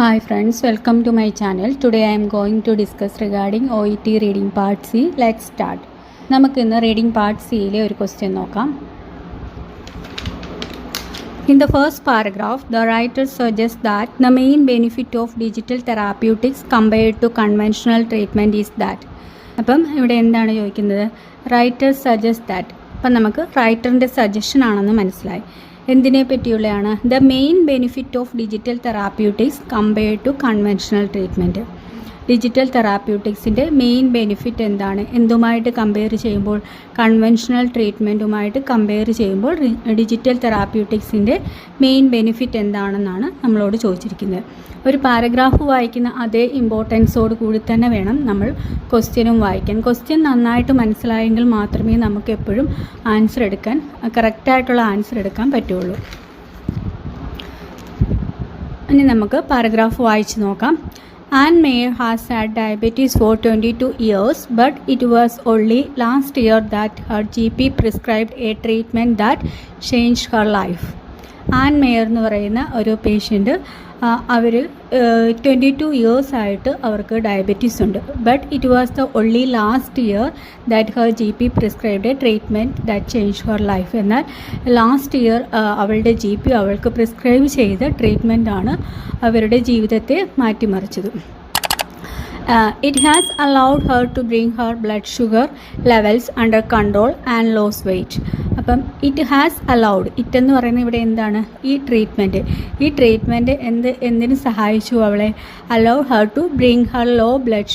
Hi friends, welcome to my channel. Today I am going to discuss regarding OET reading part C. Let's start. നമുക്ക് ഇന്ന് reading part C യിലെ ഒരു question നോക്കാം. In the first paragraph, the writer suggests that the main benefit of digital therapeutics compared to conventional treatment is that. അപ്പം ഇവിടെ എന്താണ് ചോദിക്കുന്നത്? Writer suggests that. അപ്പം നമുക്ക് റൈറ്ററിൻ്റെ സജഷൻ ആണെന്ന് മനസ്സിലായി. എന്തിനെ പറ്റിയുള്ളതാണ്? The main benefit of digital therapeutics compared to conventional treatment. Digital തെറാപ്യൂട്ടിക്സിൻ്റെ മെയിൻ ബെനിഫിറ്റ് എന്താണ്? എന്തുമായിട്ട് കമ്പയർ ചെയ്യുമ്പോൾ? കൺവെൻഷണൽ ട്രീറ്റ്മെൻറ്റുമായിട്ട് കമ്പയർ ചെയ്യുമ്പോൾ ഡിജിറ്റൽ തെറാപ്യൂട്ടിക്സിൻ്റെ മെയിൻ ബെനിഫിറ്റ് എന്താണെന്നാണ് നമ്മളോട് ചോദിച്ചിരിക്കുന്നത്. ഒരു പാരഗ്രാഫ് വായിക്കുന്ന അതേ ഇമ്പോർട്ടൻസോട് കൂടി തന്നെ വേണം നമ്മൾ ക്വസ്റ്റ്യനും വായിക്കാൻ. ക്വസ്റ്റ്യൻ നന്നായിട്ട് മനസ്സിലായെങ്കിൽ മാത്രമേ നമുക്ക് എപ്പോഴും ആൻസർ എടുക്കാൻ കറക്റ്റായിട്ടുള്ള ആൻസർ എടുക്കാൻ പറ്റുള്ളൂ. ഇനി നമുക്ക് പാരഗ്രാഫ് വായിച്ച് നോക്കാം. Anne Mayer has had diabetes for 22 years, but it was only last year that her GP prescribed a treatment that changed her life. An mayor എന്ന് പറയുന്ന ഒരു പേഷ്യൻ്റ്, അവർ 22 ഇയേഴ്സ് ആയിട്ട് അവർക്ക് ഡയബറ്റീസ് ഉണ്ട്. But it was the only last year that her GP prescribed A treatment that change her life. എന്നാൽ last year അവളുടെ GP അവൾക്ക് prescribe ചെയ്ത ട്രീറ്റ്മെൻറ്റാണ് അവരുടെ ജീവിതത്തെ മാറ്റിമറിച്ചത്. It has allowed her to bring her blood sugar levels under control and lose weight. അപ്പം it has allowed, it എന്ന് പറയുന്നത് ഇവിടെ എന്താണ്? ഈ ട്രീറ്റ്മെൻറ്റ് എന്തിനു സഹായിച്ചു അവളെ? Allowed her to bring her blood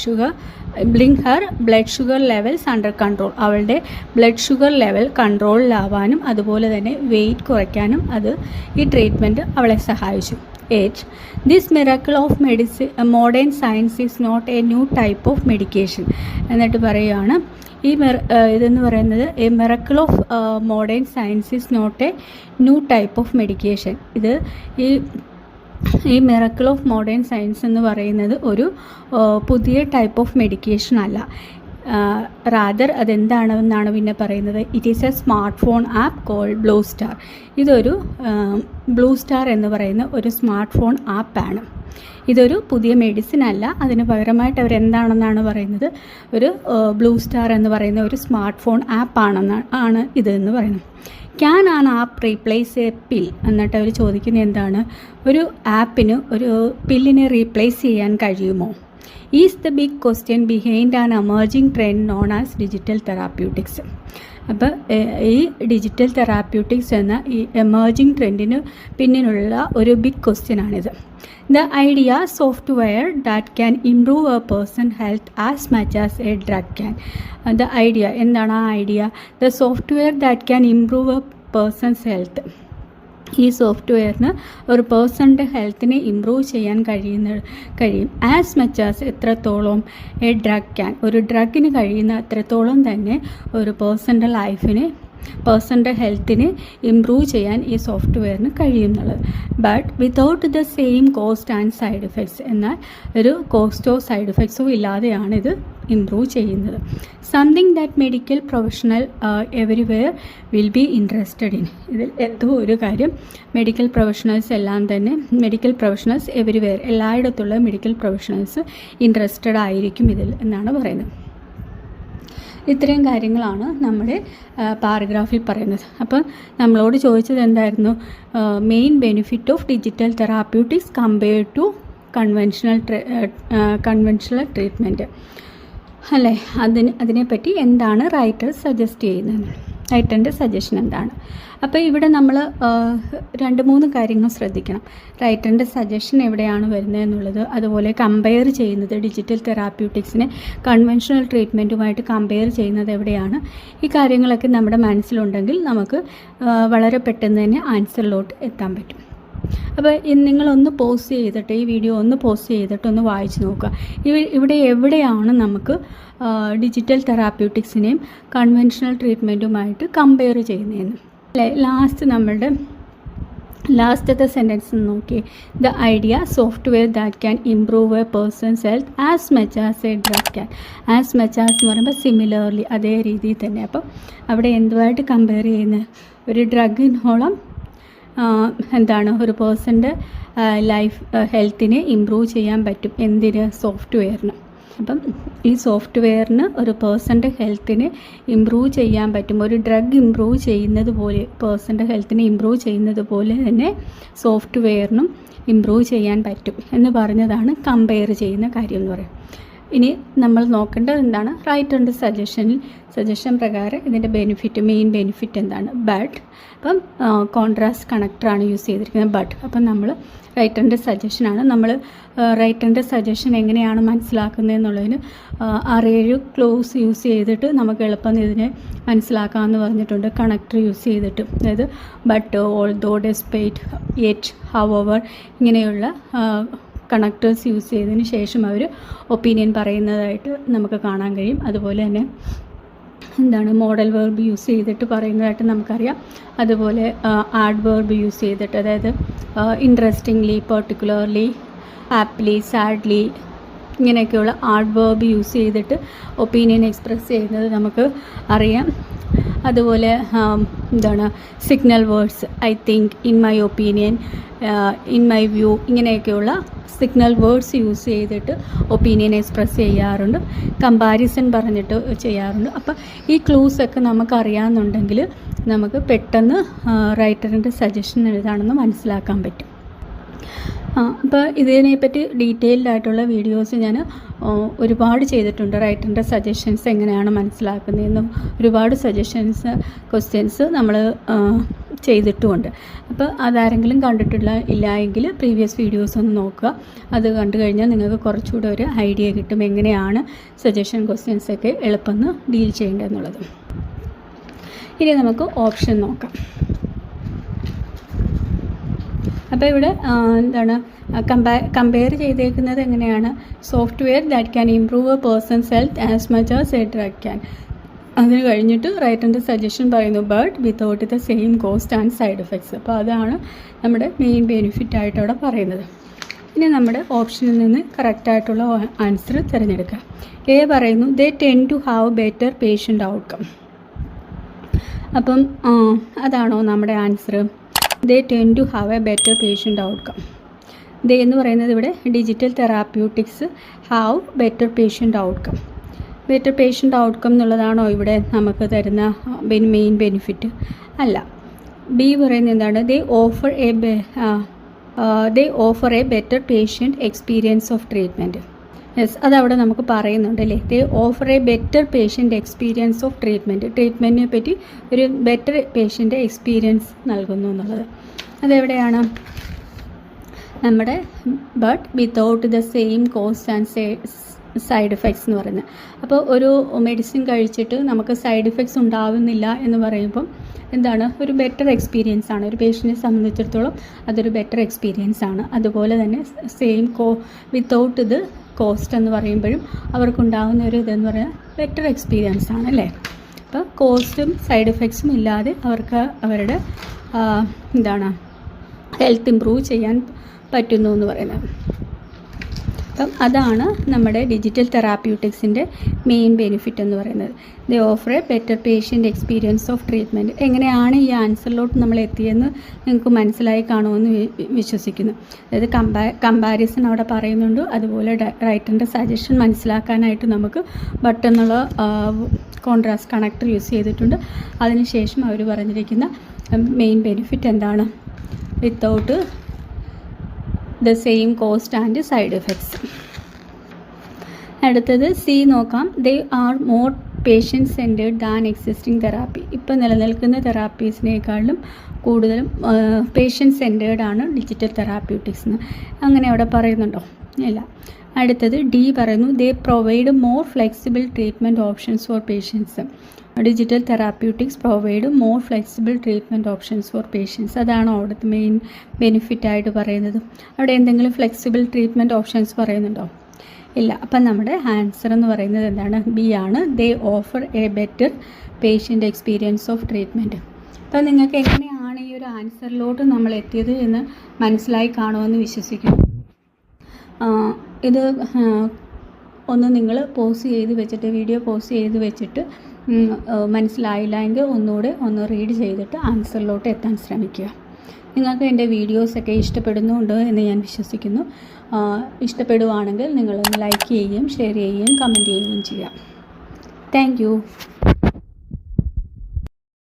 sugar levels under control. അവളുടെ ബ്ലഡ് ഷുഗർ ലെവൽ കൺട്രോളിലാവാനും അതുപോലെ തന്നെ വെയിറ്റ് കുറയ്ക്കാനും ഈ ട്രീറ്റ്മെൻറ്റ് അവളെ സഹായിച്ചു. 8. This miracle of modern science is not a new type of medication. എന്നിട്ട് പറയുകയാണ്, ഇതെന്ന് പറയുന്നത് a miracle of modern science is not a new type of medication. ഈ മിറക്കിൾ ഓഫ് മോഡേൺ സയൻസ് എന്ന് പറയുന്നത് ഒരു പുതിയ ടൈപ്പ് ഓഫ് മെഡിക്കേഷൻ അല്ല. റാദർ അതെന്താണെന്നാണ് പിന്നെ പറയുന്നത്. It is a smart phone app called Blue Star. ഇതൊരു ബ്ലൂ സ്റ്റാർ എന്ന് പറയുന്ന ഒരു സ്മാർട്ട് ഫോൺ ആപ്പാണ്. ഇതൊരു പുതിയ മെഡിസിൻ അല്ല. അതിന് പകരമായിട്ട് അവരെന്താണെന്നാണ് പറയുന്നത്? ഒരു ബ്ലൂ സ്റ്റാർ എന്ന് പറയുന്ന ഒരു സ്മാർട്ട് ഫോൺ ആപ്പാണ് ഇതെന്ന് പറയുന്നത്. Can an app replace a pill? എന്നിട്ട് അവർ ചോദിക്കുന്നത് എന്താണ്? ഒരു ആപ്പിന് ഒരു പില്ലിനെ റീപ്ലേസ് ചെയ്യാൻ കഴിയുമോ? Is the big question behind an emerging trend known as digital therapeutics. അപ്പോൾ ഈ ഡിജിറ്റൽ തെറാപ്യൂട്ടിക്സ് എന്ന ഈ എമർജിങ് ട്രെൻഡിന് പിന്നിലുള്ള ഒരു ബിഗ് ക്വസ്റ്റ്യനാണിത്. The idea software that can improve a person health as much as a drug can. The idea എന്താണ്? ആ idea the software that can improve a person's health. ഈ സോഫ്റ്റ്വെയറിന് ഒരു പേഴ്സണിൻ്റെ ഹെൽത്തിനെ ഇമ്പ്രൂവ് ചെയ്യാൻ കഴിയും. ആസ് മച്ച് ആസ് എത്രത്തോളം എ ഡ്രഗ് ക്യാൻ, ഒരു ഡ്രഗിന് കഴിയുന്ന അത്രത്തോളം തന്നെ ഒരു പേഴ്സണിൻ്റെ ഹെൽത്തിനെ ഇമ്പ്രൂവ് ചെയ്യാൻ ഈ സോഫ്റ്റ്വെയറിന് കഴിയുന്നുള്ളത്. But without the same cost and side effects. എന്നാൽ ഒരു കോസ്റ്റോ സൈഡ് എഫക്ട്സോ ഇല്ലാതെയാണ് ഇത് ഇമ്പ്രൂവ് ചെയ്യുന്നത്. Something that medical professional everywhere will be interested in. ഇതിൽ എന്തോ ഒരു കാര്യം മെഡിക്കൽ പ്രൊഫഷണൽസ് എവരിവെയർ എല്ലായിടത്തുള്ള മെഡിക്കൽ പ്രൊഫഷണൽസ് ഇൻട്രസ്റ്റഡ് ആയിരിക്കും ഇതിൽ എന്നാണ് പറയുന്നത്. ഇത്രയും കാര്യങ്ങളാണ് നമ്മുടെ പാരഗ്രാഫിൽ പറയുന്നത്. അപ്പം നമ്മളോട് ചോദിച്ചത് എന്തായിരുന്നു? Main benefit of digital therapeutics compared to conventional treatment അല്ലേ? അതിനെപ്പറ്റി എന്താണ് റൈറ്റർ സജസ്റ്റ് ചെയ്യുന്നത്? റൈറ്ററിൻ്റെ സജഷൻ എന്താണ്? അപ്പോൾ ഇവിടെ നമ്മൾ 2-3 കാര്യങ്ങൾ ശ്രദ്ധിക്കണം. റൈറ്ററിൻ്റെ സജഷൻ എവിടെയാണ് വരുന്നത് എന്നുള്ളത്, അതുപോലെ കമ്പയർ ചെയ്യുന്നത് ഡിജിറ്റൽ തെറാപ്യൂട്ടിക്സിനെ കൺവെൻഷണൽ ട്രീറ്റ്മെൻറ്റുമായിട്ട് കമ്പയർ ചെയ്യുന്നത് എവിടെയാണ്. ഈ കാര്യങ്ങളൊക്കെ നമ്മുടെ മനസ്സിലുണ്ടെങ്കിൽ നമുക്ക് വളരെ പെട്ടെന്ന് തന്നെ ആൻസറിലോട്ട് എത്താൻ പറ്റും. അപ്പോൾ നിങ്ങളൊന്ന് പോസ് ചെയ്തിട്ട് ഈ വീഡിയോ ഒന്ന് പോസ് ചെയ്തിട്ട് ഒന്ന് വായിച്ച് നോക്കുക. ഇവിടെ എവിടെയാണ് നമുക്ക് ഡിജിറ്റൽ തെറാപ്യൂട്ടിക്സിനെയും കൺവെൻഷണൽ ട്രീറ്റ്മെൻറ്റുമായിട്ട് കമ്പയർ ചെയ്യുന്നതെന്ന് അല്ലേ? ലാസ്റ്റത്തെ സെൻറ്റൻസ് നോക്കി. The idea software that can improve a person's health as much as a drug can. As much as എന്ന് പറയുമ്പോൾ സിമിലർലി അതേ രീതിയിൽ തന്നെ. അപ്പം അവിടെ എന്തുമായിട്ട് കമ്പയർ ചെയ്യുന്നത്? ഒരു ഡ്രഗിനോളം എന്താണ് ഒരു പേഴ്സൻ്റെ ലൈഫ് ഹെൽത്തിനെ ഇമ്പ്രൂവ് ചെയ്യാൻ പറ്റും. എന്തിന്? സോഫ്റ്റ്വെയറിന്. അപ്പം ഈ സോഫ്റ്റ്വെയറിന് ഒരു പേഴ്സൻ്റെ ഹെൽത്തിനെ ഇമ്പ്രൂവ് ചെയ്യാൻ പറ്റും. ഒരു ഡ്രഗ് ഇമ്പ്രൂവ് ചെയ്യുന്നത് പോലെ, പേഴ്സൻ്റെ ഹെൽത്തിനെ ഇമ്പ്രൂവ് ചെയ്യുന്നത് പോലെ തന്നെ സോഫ്റ്റ്വെയറിനും ഇമ്പ്രൂവ് ചെയ്യാൻ പറ്റും എന്ന് പറഞ്ഞതാണ് കമ്പയർ ചെയ്യുന്ന കാര്യം എന്ന് പറയും. ഇനി നമ്മൾ നോക്കേണ്ടത് എന്താണ്? റൈറ്ററിൻ്റെ സജഷൻ പ്രകാരം ഇതിൻ്റെ മെയിൻ ബെനിഫിറ്റ് എന്താണ്? ബട്ട്. അപ്പം കോൺട്രാസ്റ്റ് കണക്ടറാണ് യൂസ് ചെയ്തിരിക്കുന്നത്, ബട്ട്. അപ്പം നമ്മൾ റൈറ്ററിൻ്റെ സജഷനാണ്. നമ്മൾ റൈറ്ററിൻ്റെ സജഷൻ എങ്ങനെയാണ് മനസ്സിലാക്കുന്നത് എന്നുള്ളതിന് 6-7 ക്ലോസ് യൂസ് ചെയ്തിട്ട് നമുക്ക് എളുപ്പം ഇതിനെ മനസ്സിലാക്കാമെന്ന് പറഞ്ഞിട്ടുണ്ട്, കണക്ടർ യൂസ് ചെയ്തിട്ട്. അതായത് but, although, despite, yet, however ഇങ്ങനെയുള്ള കണക്ടേഴ്സ് യൂസ് ചെയ്തതിന് ശേഷം അവർ ഒപ്പീനിയൻ പറയുന്നതായിട്ട് നമുക്ക് കാണാൻ കഴിയും. അതുപോലെ തന്നെ എന്താണ് മോഡൽ വേർബ് യൂസ് ചെയ്തിട്ട് പറയുന്നതായിട്ട് നമുക്കറിയാം. അതുപോലെ ആഡ്വേർബ് യൂസ് ചെയ്തിട്ട്, അതായത് ഇൻട്രസ്റ്റിംഗ്ലി, പെർട്ടിക്കുലർലി, ഹാപ്പിലി, സാഡ്ലി ഇങ്ങനെയൊക്കെയുള്ള ആഡ്വേർബ് യൂസ് ചെയ്തിട്ട് ഒപ്പീനിയൻ എക്സ്പ്രസ് ചെയ്യുന്നത് നമുക്ക് അറിയാം. അതുപോലെ എന്താണ് signal words, I think, in my opinion, in my view ഇങ്ങനെയൊക്കെയുള്ള സിഗ്നൽ വേർഡ്സ് യൂസ് ചെയ്തിട്ട് ഒപ്പീനിയൻ എക്സ്പ്രസ് ചെയ്യാറുണ്ട്. കമ്പാരിസൺ പറഞ്ഞിട്ട് ചെയ്യാറുണ്ട്. അപ്പോൾ ഈ ക്ലൂസൊക്കെ നമുക്കറിയാമെന്നുണ്ടെങ്കിൽ നമുക്ക് പെട്ടെന്ന് റൈറ്ററിൻ്റെ സജഷൻ ഏതാണെന്ന് മനസ്സിലാക്കാൻ പറ്റും. അപ്പോൾ ഇതിനെപ്പറ്റി ഡീറ്റെയിൽഡ് ആയിട്ടുള്ള വീഡിയോസ് ഞാൻ ഒരുപാട് ചെയ്തിട്ടുണ്ട്. റൈറ്ററിൻ്റെ സജഷൻസ് എങ്ങനെയാണ് മനസ്സിലാക്കുന്നതെന്നും ഒരുപാട് ക്വസ്റ്റ്യൻസ് നമ്മൾ ചെയ്തിട്ടുമുണ്ട്. അപ്പോൾ അതാരെങ്കിലും ഇല്ല എങ്കിൽ പ്രീവിയസ് വീഡിയോസ് ഒന്ന് നോക്കുക. അത് കണ്ടു കഴിഞ്ഞാൽ നിങ്ങൾക്ക് കുറച്ചുകൂടെ ഒരു ഐഡിയ കിട്ടും എങ്ങനെയാണ് സജഷൻ ക്വസ്റ്റ്യൻസൊക്കെ എളുപ്പം ഡീൽ ചെയ്യേണ്ടതെന്നുള്ളത്. ഇനി നമുക്ക് ഓപ്ഷൻ നോക്കാം. അപ്പോൾ ഇവിടെ എന്താണ് കമ്പയർ ചെയ്തേക്കുന്നത് എങ്ങനെയാണ്? Software that can improve a person's health as much as a drug can. അതിന് കഴിഞ്ഞിട്ട് റൈറ്ററിൻ്റെ സജഷൻ പറയുന്നു but without the same cost and side effects. അപ്പോൾ അതാണ് നമ്മുടെ മെയിൻ ബെനിഫിറ്റ് ആയിട്ട് അവിടെ പറയുന്നത്. ഇനി നമ്മുടെ ഓപ്ഷനിൽ നിന്ന് കറക്റ്റായിട്ടുള്ള ആൻസർ തിരഞ്ഞെടുക്കുക. എ പറയുന്നു they tend to have better patient outcome. അപ്പം അതാണോ നമ്മുടെ answer? They tend to have a better patient outcome. They എന്ന് പറയുന്നത് ഇവിടെ digital therapeutics have better patient outcome. Better patient outcome എന്നുള്ളതാണോ ഇവിടെ നമുക്ക് തരുന്ന മെയിൻ ബെനിഫിറ്റ്? അല്ല. ബി പറയുന്നത് എന്താണ്? They offer a better patient experience of treatment. Yes, അതവിടെ നമുക്ക് പറയുന്നുണ്ട് അല്ലേ. They offer a better patient experience of ട്രീറ്റ്മെൻറ്റിനെ പറ്റി ഒരു ബെറ്റർ പേഷ്യൻ്റ് എക്സ്പീരിയൻസ് നൽകുന്നു എന്നുള്ളത്. അതെവിടെയാണ്? നമ്മുടെ but without the same cost and side effects എന്ന് പറയുന്നത്. അപ്പോൾ ഒരു മെഡിസിൻ കഴിച്ചിട്ട് നമുക്ക് സൈഡ് എഫക്ട്സ് ഉണ്ടാവുന്നില്ല എന്ന് പറയുമ്പം എന്താണ്? ഒരു ബെറ്റർ എക്സ്പീരിയൻസ് ആണ്. ഒരു പേഷ്യൻറ്റിനെ സംബന്ധിച്ചിടത്തോളം അതൊരു ബെറ്റർ എക്സ്പീരിയൻസ് ആണ്. അതുപോലെ തന്നെ സെയിം വിത്തൗട്ട് ഇത് കോസ്റ്റ് എന്ന് പറയുമ്പോഴും അവർക്കുണ്ടാകുന്ന ഒരു ഇതെന്ന് പറയുന്നത് ബെറ്റർ എക്സ്പീരിയൻസ് ആണ് അല്ലേ. അപ്പോൾ കോസ്റ്റും സൈഡ് എഫക്ട്സും ഇല്ലാതെ അവർക്ക് അവരുടെ എന്താണ് ഹെൽത്ത് ഇമ്പ്രൂവ് ചെയ്യാൻ പറ്റുന്നു എന്ന് പറയുന്നത്. അപ്പം അതാണ് നമ്മുടെ ഡിജിറ്റൽ തെറാപ്യൂട്ടിക്സിൻ്റെ മെയിൻ ബെനിഫിറ്റ് എന്ന് പറയുന്നത്. ദേ offer a better patient experience of treatment. എങ്ങനെയാണ് ഈ ആൻസറിലോട്ട് നമ്മൾ എത്തിയെന്ന് നിങ്ങൾക്ക് മനസ്സിലായി കാണുമെന്ന് വിശ്വസിക്കുന്നു. അതായത് കമ്പാരിസൺ അവിടെ പറയുന്നുണ്ട്. അതുപോലെ റൈറ്ററിൻ്റെ സജഷൻ മനസ്സിലാക്കാനായിട്ട് നമുക്ക് ബട്ടെന്നുള്ള കോൺട്രാസ്റ്റ് കണക്ടർ യൂസ് ചെയ്തിട്ടുണ്ട്. അതിനുശേഷം അവർ പറഞ്ഞിരിക്കുന്ന മെയിൻ ബെനിഫിറ്റ് എന്താണ്? Without the same cost and side effects. അടുത്തത് സി നോക്കാം. They are more patient centred than existing therapy. ഇപ്പോൾ നിലനിൽക്കുന്ന തെറാപ്പീസിനേക്കാളും കൂടുതലും പേഷ്യൻ്റ് സെൻറ്റേഡ് ആണ് ഡിജിറ്റൽ തെറാപ്യൂട്ടിക്സ് എന്ന്. അങ്ങനെ അവിടെ പറയുന്നുണ്ടോ? ഇല്ല. അടുത്തത് ഡി പറയുന്നു they provide more flexible treatment options for patients. Digital therapeutics provide more flexible treatment options for patients. അതാണോ അവിടുത്തെ മെയിൻ ബെനിഫിറ്റായിട്ട് പറയുന്നത്? അവിടെ എന്തെങ്കിലും ഫ്ലെക്സിബിൾ ട്രീറ്റ്മെൻറ്റ് ഓപ്ഷൻസ് പറയുന്നുണ്ടോ? ഇല്ല. അപ്പം നമ്മുടെ ആൻസർ എന്ന് പറയുന്നത് എന്താണ്? ബി ആണ്. ദേ offer a better patient experience of treatment. അപ്പം നിങ്ങൾക്ക് എങ്ങനെയാണ് ഈ ഒരു ആൻസറിലോട്ട് നമ്മൾ എത്തിയത് എന്ന് മനസ്സിലായി കാണുമെന്ന് വിശ്വസിക്കുന്നു. ഇത് ഒന്ന് നിങ്ങൾ വീഡിയോ പോസ് ചെയ്ത് വെച്ചിട്ട് മനസ്സിലായില്ല എങ്കിൽ ഒന്നുകൂടെ റീഡ് ചെയ്തിട്ട് ആൻസറിലോട്ട് എത്താൻ ശ്രമിക്കുക. നിങ്ങൾക്ക് എൻ്റെ വീഡിയോസൊക്കെ ഇഷ്ടപ്പെടുന്നുണ്ട് എന്ന് ഞാൻ വിശ്വസിക്കുന്നു. ഇഷ്ടപ്പെടുവാണെങ്കിൽ നിങ്ങളൊന്ന് ലൈക്ക് ചെയ്യുകയും ഷെയർ ചെയ്യുകയും കമൻറ്റ് ചെയ്യുകയും ചെയ്യാം. Thank you.